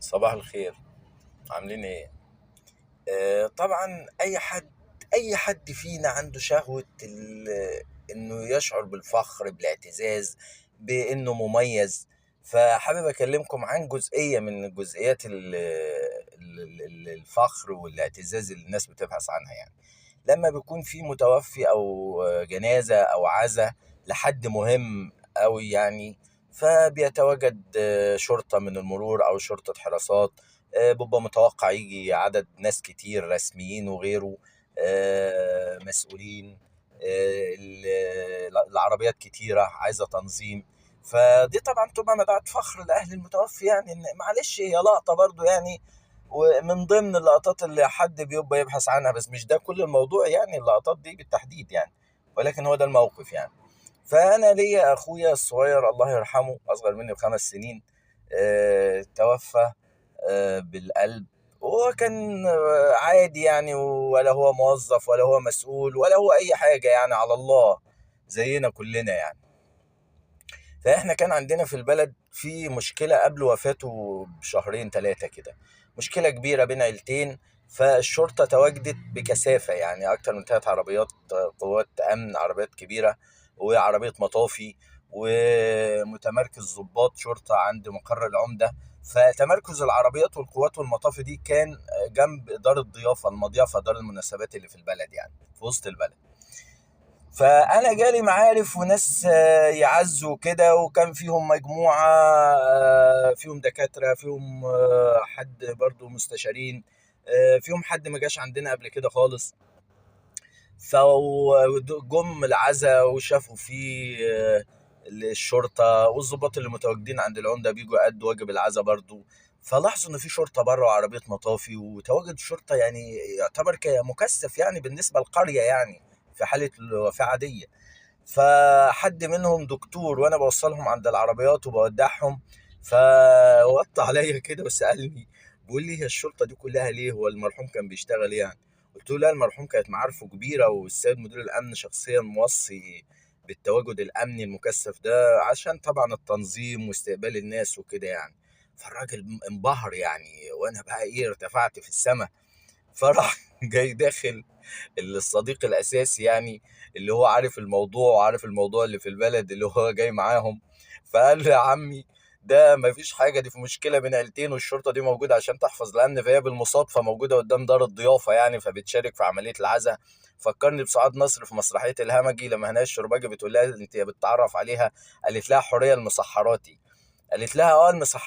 صباح الخير. عاملين ايه؟ طبعا اي حد فينا عنده شهوة انه يشعر بالفخر، بالاعتزاز، بانه مميز. فحابب اكلمكم عن جزئية من جزئيات الفخر والاعتزاز اللي الناس بتبحث عنها يعني. لما بيكون في متوفي او جنازة او عزا لحد مهم أوي يعني، فبيتواجد شرطة من المرور أو شرطة حراسات. بيبقى متوقع يجي عدد ناس كتير رسميين وغيره، مسؤولين. العربيات كتيرة عايزة تنظيم. فدي طبعا تبقى مدعاة فخر لأهل المتوفي، يعني إن معلش هي لقطة برضو يعني، ومن ضمن اللقطات اللي حد بيبقى يبحث عنها، بس مش ده كل الموضوع يعني، اللقطات دي بالتحديد يعني، ولكن هو ده الموقف يعني. فأنا ليا أخويا الصغير الله يرحمه، أصغر مني ب5 سنين، توفى بالقلب. وهو كان عادي يعني، ولا هو موظف ولا هو مسؤول ولا هو أي حاجة يعني، على الله زينا كلنا يعني. فاحنا كان عندنا في البلد في مشكلة قبل وفاته بشهرين 3 كده، مشكلة كبيرة بين عيلتين. فالشرطة تواجدت بكثافة يعني، أكتر من 3 عربيات قوات أمن، عربيات كبيرة وعربية مطافي، ومتمركز ضباط شرطة عند مقر العمدة. فتمركز العربيات والقوات والمطافي دي كان جنب دار الضيافة، المضيافة، دار المناسبات اللي في البلد يعني، في وسط البلد. فانا جالي معارف وناس يعزوا كده، وكان فيهم مجموعة، فيهم دكاترة، فيهم حد برضو مستشارين، فيهم حد ما جاش عندنا قبل كده خالص. فجم العزا وشافوا فيه الشرطة والضباط اللي متواجدين عند العمدة بيجوا يأدوا واجب العزا برضو. فلاحظوا ان في شرطة بره وعربية مطافي، وتواجد الشرطة يعني يعتبر كمكثف يعني بالنسبة للقرية يعني، في حالة الوفاة عادية. فحد منهم دكتور وانا بوصلهم عند العربيات وبودعهم، فوط عليا كده وسألني، بيقول لي هي الشرطة دي كلها ليه؟ هو المرحوم كان بيشتغل إيه يعني؟ قلت له لا، المرحوم كانت معارفه كبيرة، والسيد مدير الأمن شخصيا موصي بالتواجد الأمني المكثف ده، عشان طبعا التنظيم واستقبال الناس وكده يعني. فالراجل انبهر يعني، وانا بقى ايه، ارتفعت في السماء. فراح جاي داخل الصديق الاساسي يعني، اللي هو عارف الموضوع وعارف الموضوع اللي في البلد اللي هو جاي معاهم. فقال له يا عمي، ده مفيش حاجه، دي في مشكله بين عيلتين، والشرطه دي موجوده عشان تحفظ الامن، فهي بالمصادفه موجوده قدام دار الضيافه يعني، فبتشارك في عمليه العزاء. فكرني بسعاد نصر في مسرحيه الهمجي، لما هناء الشرباجي بتقول لها انت بتتعرف عليها، قالت لها حوريه المسحراتي. قالت لها اه المسحراتي